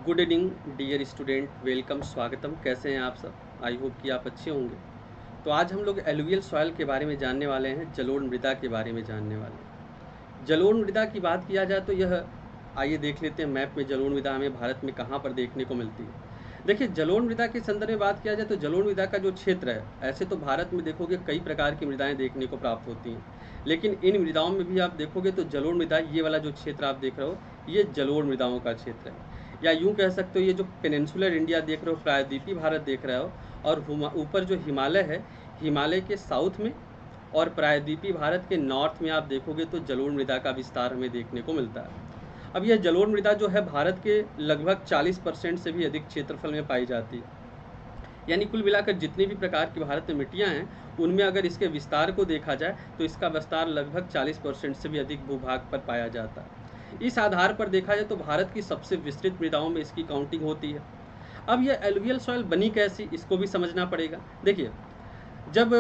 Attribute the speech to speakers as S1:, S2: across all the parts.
S1: Good evening dear student, welcome, स्वागतम। कैसे हैं आप सब? आई होप कि आप अच्छे होंगे। तो आज हम लोग एलुवियल सॉइल के बारे में जानने वाले हैं, जलोढ़ मृदा के बारे में जानने वाले हैं। जलोढ़ मृदा की बात किया जाए तो यह, आइए देख लेते हैं मैप में जलोढ़ मृदा हमें भारत में कहाँ पर देखने को मिलती है। देखिए, जलोढ़ मृदा के संदर्भ में बात किया जाए तो जलोढ़ मृदा का जो क्षेत्र है, ऐसे तो भारत में देखोगे कई प्रकार की मृदाएं देखने को प्राप्त होती हैं, लेकिन इन मृदाओं में भी आप देखोगे तो जलोढ़ मृदा, ये वाला जो क्षेत्र आप देख रहे हो, ये जलोढ़ मृदाओं का क्षेत्र है। या यूं कह सकते हो, ये जो पेनिनसुलर इंडिया देख रहे हो, प्रायद्वीपीय भारत देख रहे हो, और ऊपर जो हिमालय है, हिमालय के साउथ में और प्रायद्वीपीय भारत के नॉर्थ में आप देखोगे तो जलोढ़ मृदा का विस्तार हमें देखने को मिलता है। अब यह जलोढ़ मृदा जो है भारत के लगभग 40% से भी अधिक क्षेत्रफल में पाई जाती है। यानी कुल मिलाकर जितनी भी प्रकार की भारत में मिट्टियाँ हैं, उनमें अगर इसके विस्तार को देखा जाए तो इसका विस्तार लगभग 40% से भी अधिक भूभाग पर पाया जाता है। इस आधार पर देखा जाए तो भारत की सबसे विस्तृत मृदाओं में इसकी काउंटिंग होती है। अब यह एलुवियल सॉइल बनी कैसी, इसको भी समझना पड़ेगा। देखिए, जब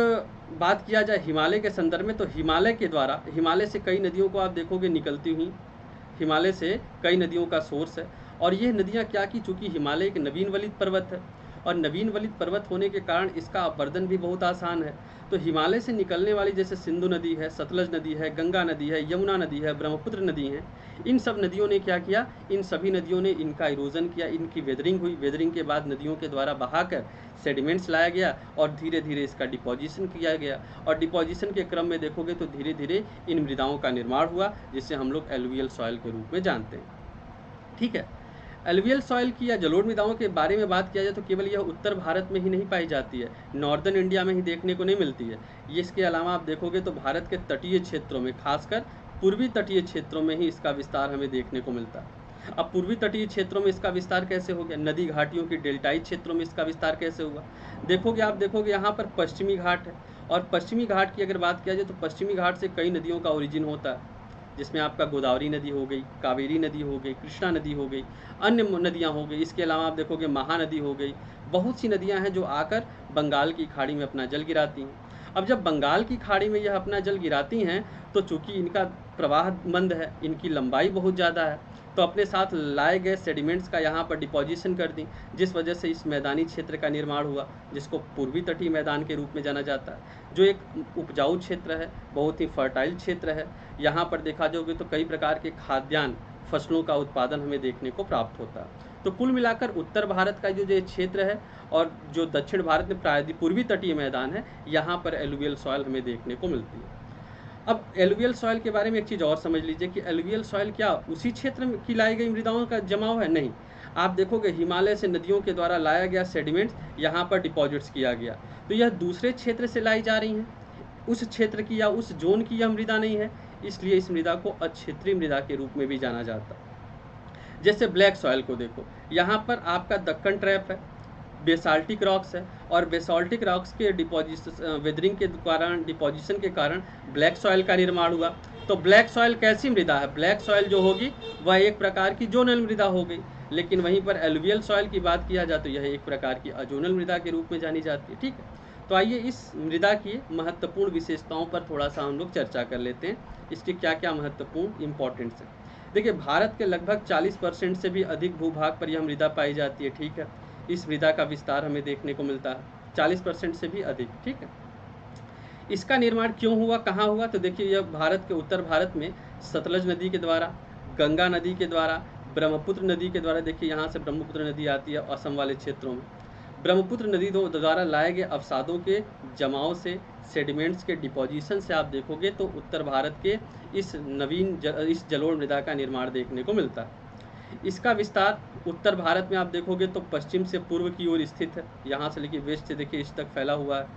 S1: बात किया जाए हिमालय के संदर्भ में, तो हिमालय के द्वारा, हिमालय से कई नदियों को आप देखोगे निकलती हुई, हिमालय से कई नदियों का सोर्स है। और ये नदियाँ क्या, कि चूँकि हिमालय एक नवीन वलित पर्वत है और नवीन वलित पर्वत होने के कारण इसका अपर्दन भी बहुत आसान है। तो हिमालय से निकलने वाली जैसे सिंधु नदी है, सतलज नदी है, गंगा नदी है, यमुना नदी है, ब्रह्मपुत्र नदी है, इन सब नदियों ने क्या किया, इन सभी नदियों ने इनका इरोजन किया, इनकी वेदरिंग हुई। वेदरिंग के बाद नदियों के द्वारा बहाकर सेडिमेंट्स लाया गया और धीरे धीरे इसका डिपोजिशन किया गया। और डिपोजिशन के क्रम में देखोगे तो धीरे धीरे इन मृदाओं का निर्माण हुआ, जिसे हम लोग एलुवियल सॉइल के रूप में जानते हैं। ठीक है, एलुवियल सॉइल की या जलोढ़ मृदाओं के बारे में बात किया जाए तो केवल यह उत्तर भारत में ही नहीं पाई जाती है, नॉर्दर्न इंडिया में ही देखने को नहीं मिलती है। ये इसके अलावा आप देखोगे तो भारत के तटीय क्षेत्रों में, खासकर पूर्वी तटीय क्षेत्रों में ही इसका विस्तार हमें देखने को मिलता है। अब पूर्वी तटीय क्षेत्रों में इसका विस्तार कैसे हो गया, नदी घाटियों की डेल्टाई क्षेत्रों में इसका विस्तार कैसे हुआ, देखोगे आप देखोगे यहाँ पर पश्चिमी घाट है। और पश्चिमी घाट की अगर बात किया जाए तो पश्चिमी घाट से कई नदियों का ओरिजिन होता है, जिसमें आपका गोदावरी नदी हो गई, कावेरी नदी हो गई, कृष्णा नदी हो गई, अन्य नदियाँ हो गई। इसके अलावा आप देखोगे महानदी हो गई। बहुत सी नदियाँ हैं जो आकर बंगाल की खाड़ी में अपना जल गिराती हैं। अब जब बंगाल की खाड़ी में यह अपना जल गिराती हैं, तो चूँकि इनका प्रवाह मंद है, इनकी लंबाई बहुत ज़्यादा है, तो अपने साथ लाए गए सेडिमेंट्स का यहाँ पर डिपोजिशन कर दी, जिस वजह से इस मैदानी क्षेत्र का निर्माण हुआ, जिसको पूर्वी तटीय मैदान के रूप में जाना जाता है, जो एक उपजाऊ क्षेत्र है, बहुत ही फर्टाइल क्षेत्र है। यहाँ पर देखा जाओगे तो कई प्रकार के खाद्यान्न फसलों का उत्पादन हमें देखने को प्राप्त होता है। तो कुल मिलाकर उत्तर भारत का जो क्षेत्र है और जो दक्षिण भारत में प्रायद्वीप पूर्वी तटीय मैदान है, यहाँ पर एलुवियल सॉइल हमें देखने को मिलती है। अब एलुवियल सॉइल के बारे में एक चीज़ और समझ लीजिए कि एलुवियल सॉइल क्या उसी क्षेत्र में की लाई गई मृदाओं का जमाव है? नहीं। आप देखोगे हिमालय से नदियों के द्वारा लाया गया सेडिमेंट्स यहाँ पर डिपॉजिट्स किया गया, तो यह दूसरे क्षेत्र से लाई जा रही हैं, उस क्षेत्र की या उस जोन की यह मृदा नहीं है, इसलिए इस मृदा को अक्षेत्रीय मृदा के रूप में भी जाना जाता है। जैसे ब्लैक सॉइल को देखो, यहाँ पर आपका दक्कन ट्रैप है, बेसाल्टिक रॉक्स है, और बेसाल्टिक रॉक्स के डिपोजिशन, वेदरिंग के कारण, डिपोजिशन के कारण ब्लैक सॉइल का निर्माण हुआ। तो ब्लैक सॉइल कैसी मृदा है? ब्लैक सॉइल जो होगी वह एक प्रकार की जोनल मृदा हो गई। लेकिन वहीं पर एलुवियल सॉइल की बात किया जाए तो यह एक प्रकार की अजोनल मृदा के रूप में जानी जाती है। ठीक है, तो आइए इस मृदा की महत्वपूर्ण विशेषताओं पर थोड़ा सा हम लोग चर्चा कर लेते हैं, इसके क्या क्या महत्वपूर्ण इंपॉर्टेंट्स है। देखिए, भारत के लगभग 40% से भी अधिक भूभाग पर यह मृदा पाई जाती है। ठीक है, इस मृदा का विस्तार हमें देखने को मिलता है 40% से भी अधिक। ठीक है, इसका निर्माण क्यों हुआ, कहाँ हुआ? तो देखिए, यह भारत के उत्तर भारत में सतलज नदी के द्वारा, गंगा नदी के द्वारा, ब्रह्मपुत्र नदी के द्वारा, देखिए यहाँ से ब्रह्मपुत्र नदी आती है असम वाले क्षेत्रों में, ब्रह्मपुत्र नदी द्वारा लाए गए अवसादों के जमाव से, सेडिमेंट्स के डिपोजिशन से आप देखोगे तो उत्तर भारत के इस इस जलोढ़ मृदा का निर्माण देखने को मिलता है। इसका विस्तार उत्तर भारत में आप देखोगे तो पश्चिम से पूर्व की ओर स्थित है, यहाँ से लेकर वेस्ट से देखिए ईस्ट तक फैला हुआ है,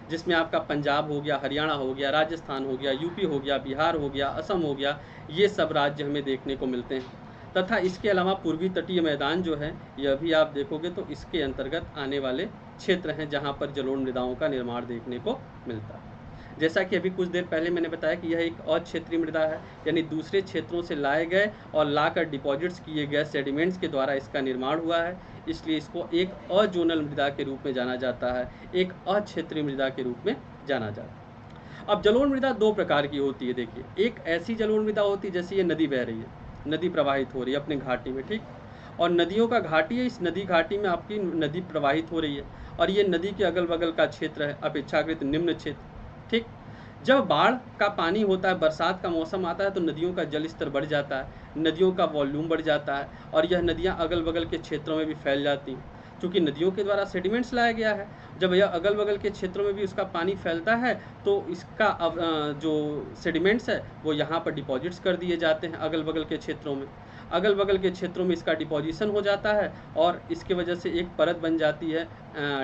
S1: जिसमें आपका पंजाब हो गया, हरियाणा हो गया, राजस्थान हो गया, यूपी हो गया, बिहार हो गया, असम हो गया, ये सब राज्य हमें देखने को मिलते हैं। तथा इसके अलावा पूर्वी तटीय मैदान जो है, यह भी आप देखोगे तो इसके अंतर्गत आने वाले क्षेत्र हैं, जहाँ पर जलोढ़ मृदाओं का निर्माण देखने को मिलता है। जैसा कि अभी कुछ देर पहले मैंने बताया कि यह एक अक्षेत्रीय मृदा है, यानी दूसरे क्षेत्रों से लाए गए और लाकर डिपॉजिट्स किए गए सेडिमेंट्स के द्वारा इसका निर्माण हुआ है, इसलिए इसको एक अजोनल मृदा के रूप में जाना जाता है, एक अक्षेत्रीय मृदा के रूप में जाना जाता है। अब जलोढ़ मृदा दो प्रकार की होती है। देखिए, एक ऐसी जलोढ़ मृदा होती है जैसे ये नदी बह रही है, नदी प्रवाहित हो रही है अपने घाटी में, ठीक, और नदियों का घाटी है। इस नदी घाटी में आपकी नदी प्रवाहित हो रही है और ये नदी के अगल बगल का क्षेत्र है अपेक्षाकृत निम्न क्षेत्र। ठीक, जब बाढ़ का पानी होता है, बरसात का मौसम आता है, तो नदियों का जल स्तर बढ़ जाता है, नदियों का वॉल्यूम बढ़ जाता है और यह नदियाँ अगल बगल के क्षेत्रों में भी फैल जाती हैं। चूँकि नदियों के द्वारा सेडिमेंट्स लाया गया है, जब यह अगल बगल के क्षेत्रों में भी उसका पानी फैलता है तो इसका जो सेडिमेंट्स है वो यहाँ पर डिपॉजिट्स कर दिए जाते हैं अगल बगल के क्षेत्रों में। अगल बगल के क्षेत्रों में इसका डिपोजिशन हो जाता है और इसके वजह से एक परत बन जाती है,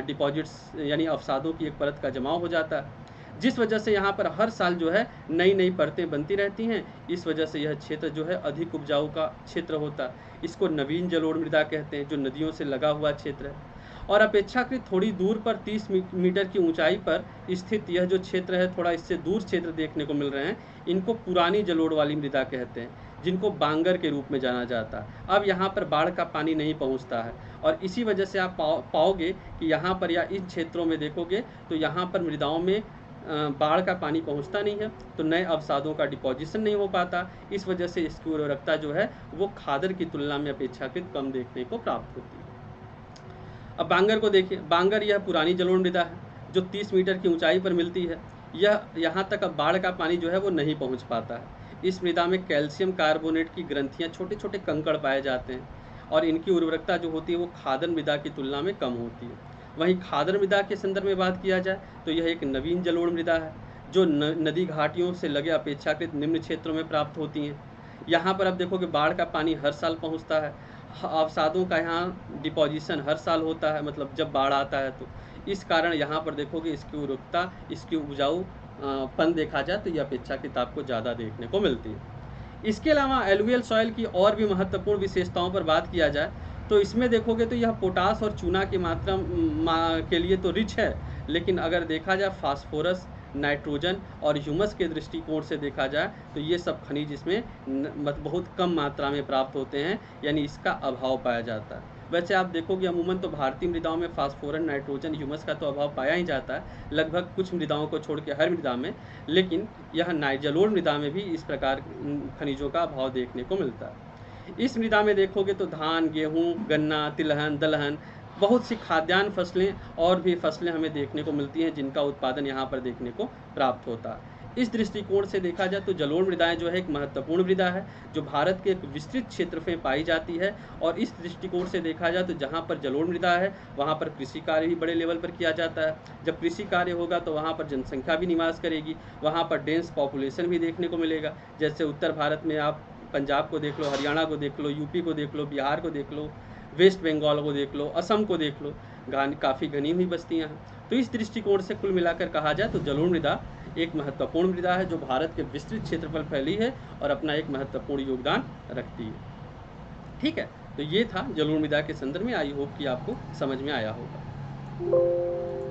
S1: डिपॉजिट्स यानी अवसादों की एक परत का जमाव हो जाता है, जिस वजह से यहाँ पर हर साल जो है नई नई परतें बनती रहती हैं। इस वजह से यह क्षेत्र जो है अधिक उपजाऊ का क्षेत्र होता है। इसको नवीन जलोढ़ मृदा कहते हैं, जो नदियों से लगा हुआ क्षेत्र है। और अपेक्षाकृत थोड़ी दूर पर 30 मीटर की ऊंचाई पर स्थित यह जो क्षेत्र है, थोड़ा इससे दूर क्षेत्र देखने को मिल रहे हैं, इनको पुरानी जलोढ़ वाली मृदा कहते हैं, जिनको बांगर के रूप में जाना जाता है। अब यहाँ पर बाढ़ का पानी नहीं पहुँचता है और इसी वजह से आप पाओगे कि यहाँ पर या इन क्षेत्रों में देखोगे तो यहाँ पर मृदाओं में बाढ़ का पानी पहुंचता नहीं है, तो नए अवसादों का डिपोजिशन नहीं हो पाता। इस वजह से इसकी उर्वरकता जो है वो खादर की तुलना में अपेक्षाकृत कम देखने को प्राप्त होती है। अब बांगर को देखिए, बांगर यह पुरानी जलोढ़ मृदा है जो 30 मीटर की ऊंचाई पर मिलती है। यह यहाँ तक अब बाढ़ का पानी जो है वो नहीं पहुँच पाता है। इस मृदा में कैल्शियम कार्बोनेट की ग्रंथियाँ, छोटे छोटे कंकड़ पाए जाते हैं और इनकी उर्वरकता जो होती है वो खादर मृदा की तुलना में कम होती है। वहीं खादर मृदा के संदर्भ में बात किया जाए तो यह एक नवीन जलोढ़ मृदा है जो नदी घाटियों से लगे अपेक्षाकृत निम्न क्षेत्रों में प्राप्त होती हैं। यहाँ पर अब देखोगे बाढ़ का पानी हर साल पहुँचता है, अवसादों का यहाँ डिपोजिशन हर साल होता है, मतलब जब बाढ़ आता है तो इस कारण यहाँ पर देखोगे इसकी उर्वरकता, इसकी उपजाऊ पन देखा जाए तो यह अपेक्षाकृत आपको ज़्यादा देखने को मिलती है। इसके अलावा एलुवियल सॉइल की और भी महत्वपूर्ण विशेषताओं पर बात किया जाए तो इसमें देखोगे तो यह पोटास और चूना की मात्रा के लिए तो रिच है, लेकिन अगर देखा जाए फास्फोरस, नाइट्रोजन और ह्यूमस के दृष्टिकोण से देखा जाए तो ये सब खनिज इसमें बहुत कम मात्रा में प्राप्त होते हैं, यानी इसका अभाव पाया जाता है। वैसे आप देखोगे अमूमन तो भारतीय मृदाओं में फास्फोरस, नाइट्रोजन, ह्यूमस का तो अभाव पाया ही जाता है, लगभग कुछ मृदाओं को छोड़ के हर मृदा में, लेकिन यह जलोढ़ मृदा में भी इस प्रकार खनिजों का अभाव देखने को मिलता है। इस मृदा में देखोगे तो धान, गेहूँ, गन्ना, तिलहन, दलहन, बहुत सी खाद्यान्न फसलें और भी फसलें हमें देखने को मिलती हैं जिनका उत्पादन यहाँ पर देखने को प्राप्त होता है। इस दृष्टिकोण से देखा जाए तो जलोढ़ मृदाएं जो है एक महत्वपूर्ण मृदा है जो भारत के एक विस्तृत क्षेत्र में पाई जाती है। और इस दृष्टिकोण से देखा जाए तो जहाँ पर जलोढ़ मृदा है वहाँ पर कृषि कार्य भी बड़े लेवल पर किया जाता है। जब कृषि कार्य होगा तो वहाँ पर जनसंख्या भी निवास करेगी, वहाँ पर डेंस पॉपुलेशन भी देखने को मिलेगा। जैसे उत्तर भारत में आप पंजाब को देख लो, हरियाणा को देख लो, यूपी को देख लो, बिहार को देख लो, वेस्ट बंगाल को देख लो, असम को देख लो, काफ़ी घनी हुई बस्तियां हैं। तो इस दृष्टिकोण से कुल मिलाकर कहा जाए तो जलोढ़ मृदा एक महत्वपूर्ण मृदा है जो भारत के विस्तृत क्षेत्र पर फैली है और अपना एक महत्वपूर्ण योगदान रखती है। ठीक है, तो ये था जलोढ़ मृदा के संदर्भ में। आई होप कि आपको समझ में आया होगा।